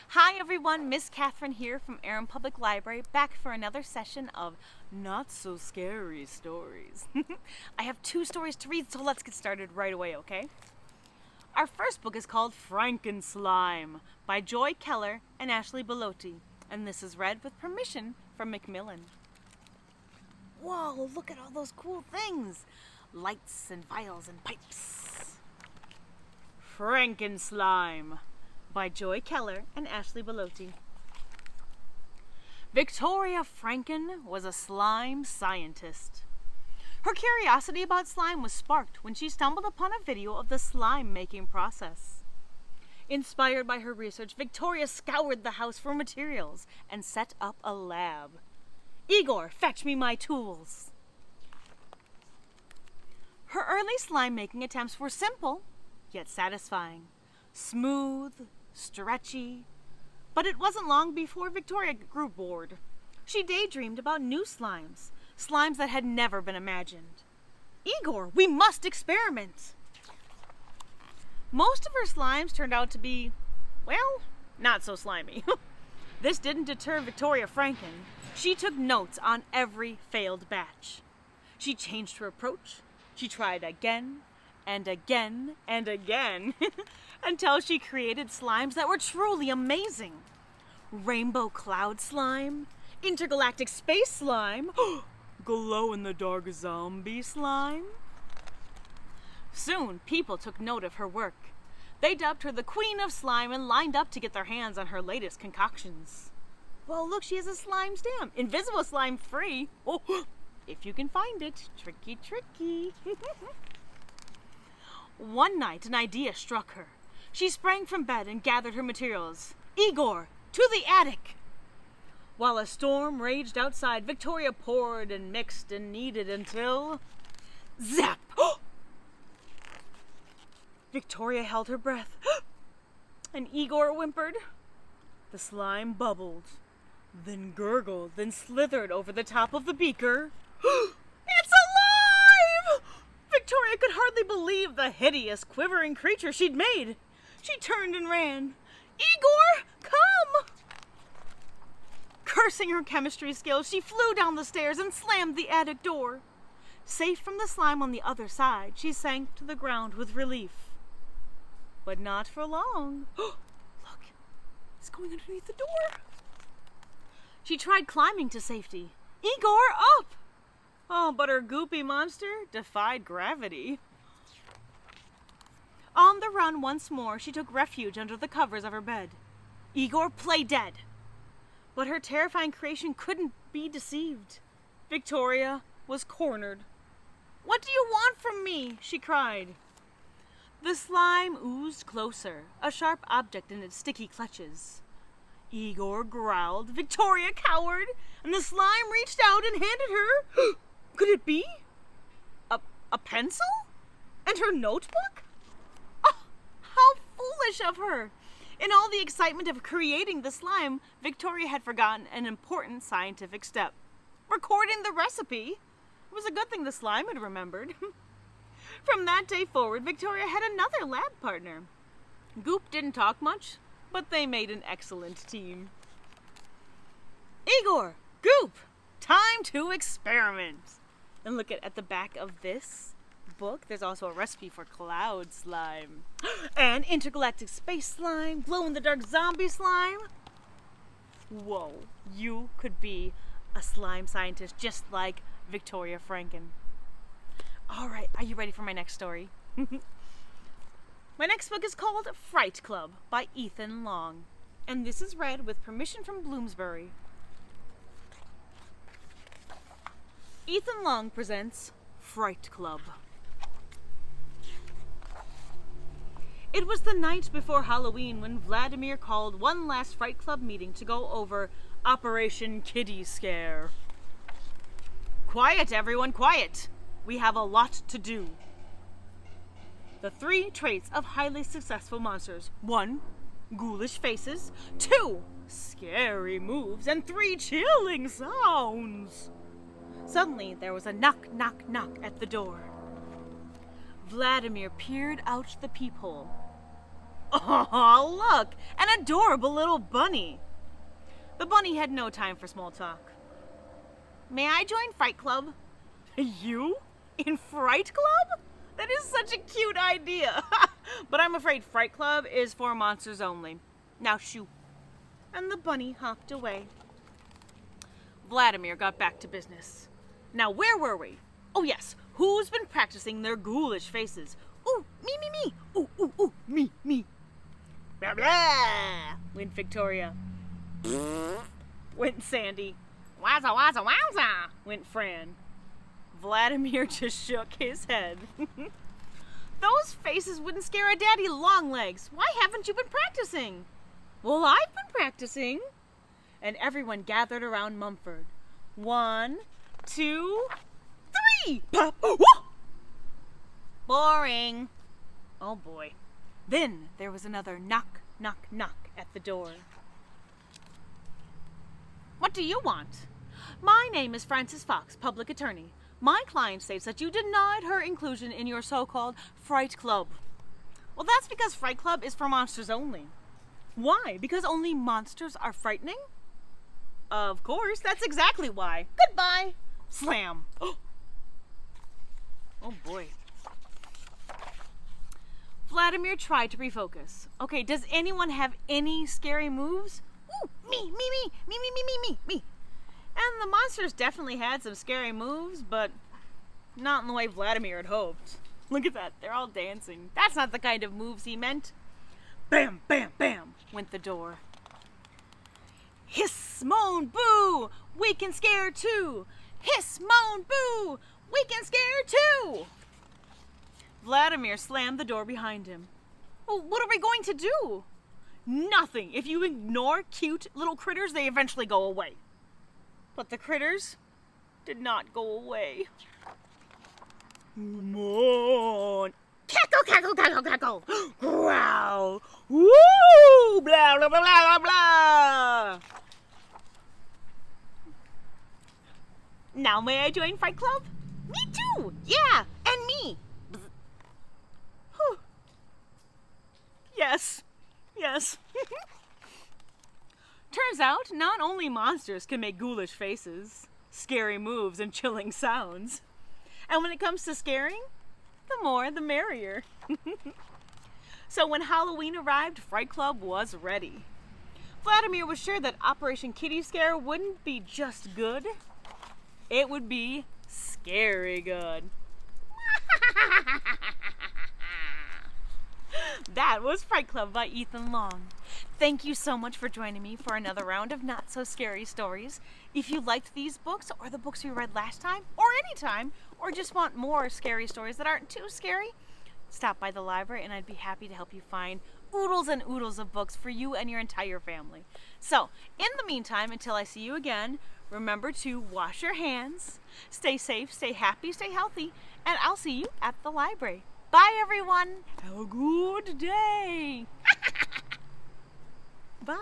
Hi everyone, Miss Katherine here from Erin Public Library, back for another session of Not So Scary Stories. I have 2 stories to read, so let's get started right away, okay? Our first book is called FRANKENSLIME by Joy Keller and Ashley Belote, and this is read with permission from Macmillan. Whoa, look at all those cool things! Lights and vials and pipes. FRANKENSLIME by Joy Keller and Ashley Belote. Victoria Franken was a slime scientist. Her curiosity about slime was sparked when she stumbled upon a video of the slime making process. Inspired by her research, Victoria scoured the house for materials and set up a lab. Igor, fetch me my tools. Her early slime making attempts were simple, yet satisfying. Smooth, stretchy, but it wasn't long before Victoria grew bored. She daydreamed about new slimes that had never been imagined. Igor, we must experiment! Most of her slimes turned out to be, well, not so slimy. This didn't deter Victoria Franken. She took notes on every failed batch. She changed her approach. She tried again and again and again until she created slimes that were truly amazing. Rainbow cloud slime, intergalactic space slime, glow-in-the-dark zombie slime. Soon, people took note of her work. They dubbed her the Queen of Slime and lined up to get their hands on her latest concoctions. Well, look, she has a slime stamp. Invisible slime free. Oh, if you can find it. Tricky, tricky. One night, an idea struck her. She sprang from bed and gathered her materials. Igor, to the attic! While a storm raged outside, Victoria poured and mixed and kneaded until... zap! Victoria held her breath, and Igor whimpered. The slime bubbled, then gurgled, then slithered over the top of the beaker. It's alive! Victoria could hardly believe the hideous, quivering creature she'd made. She turned and ran. Igor, come! Cursing her chemistry skills, she flew down the stairs and slammed the attic door. Safe from the slime on the other side, she sank to the ground with relief. But not for long. Look, it's going underneath the door. She tried climbing to safety. Igor, up! Oh, but her goopy monster defied gravity. On the run once more, she took refuge under the covers of her bed. Igor, play dead. But her terrifying creation couldn't be deceived. Victoria was cornered. What do you want from me? She cried. The slime oozed closer, a sharp object in its sticky clutches. Igor growled, Victoria cowered, and the slime reached out and handed her... Could it be? A pencil? And her notebook? Oh, how foolish of her! In all the excitement of creating the slime, Victoria had forgotten an important scientific step. Recording the recipe. It was a good thing the slime had remembered. From that day forward, Victoria had another lab partner. Goop didn't talk much, but they made an excellent team. Igor, Goop, time to experiment. And look at the back of this book. There's also a recipe for cloud slime. And intergalactic space slime, glow-in-the-dark zombie slime. Whoa, you could be a slime scientist just like Victoria Franken. All right, are you ready for my next story? My next book is called FRIGHT CLUB by Ethan Long, and this is read with permission from Bloomsbury. Ethan Long presents FRIGHT CLUB. It was the night before Halloween when Vladimir called one last FRIGHT CLUB meeting to go over Operation Kitty Scare. Quiet, everyone, quiet! We have a lot to do. The 3 traits of highly successful monsters. 1, ghoulish faces. 2, scary moves. And 3, chilling sounds. Suddenly, there was a knock, knock, knock at the door. Vladimir peered out the peephole. Oh, look! An adorable little bunny! The bunny had no time for small talk. May I join Fright Club? You? In Fright Club? That is such a cute idea. But I'm afraid Fright Club is for monsters only. Now shoo. And the bunny hopped away. Vladimir got back to business. Now where were we? Oh yes, who's been practicing their ghoulish faces? Ooh, me. Ooh, me. Blah, blah, went Victoria. Went Sandy. Wazza, went Fran. Vladimir just shook his head. Those faces wouldn't scare a daddy longlegs. Why haven't you been practicing? Well, I've been practicing. And everyone gathered around Mumford. 1, 2, 3. Pop. Boring. Oh boy. Then there was another knock at the door. What do you want? My name is Frances Fox, public attorney. My client states that you denied her inclusion in your so-called Fright Club. Well, that's because Fright Club is for monsters only. Why? Because only monsters are frightening? Of course, that's exactly why. Goodbye. Slam. Oh boy. Vladimir tried to refocus. Okay, does anyone have any scary moves? Ooh, me. And the monsters definitely had some scary moves, but not in the way Vladimir had hoped. Look at that, they're all dancing. That's not the kind of moves he meant. Bam, bam, bam, went the door. Hiss, moan, boo, we can scare too. Hiss, moan, boo, we can scare too. Vladimir slammed the door behind him. Well, what are we going to do? Nothing. If you ignore cute little critters, they eventually go away. But the critters did not go away. Moan. Cackle. Growl. Woo! Blah, blah, blah, blah, blah. Now may I join Fright Club? Me too. Yeah, and me. Yes. Turns out, not only monsters can make ghoulish faces, scary moves, and chilling sounds. And when it comes to scaring, the more the merrier. So when Halloween arrived, Fright Club was ready. Vladimir was sure that Operation Kitty Scare wouldn't be just good, it would be scary good. That was Fright Club by Ethan Long. Thank you so much for joining me for another round of Not So Scary Stories. If you liked these books or the books we read last time or any time, or just want more scary stories that aren't too scary, stop by the library and I'd be happy to help you find oodles and oodles of books for you and your entire family. So, in the meantime, until I see you again, remember to wash your hands, stay safe, stay happy, stay healthy, and I'll see you at the library. Bye, everyone. Have a good day. Bye.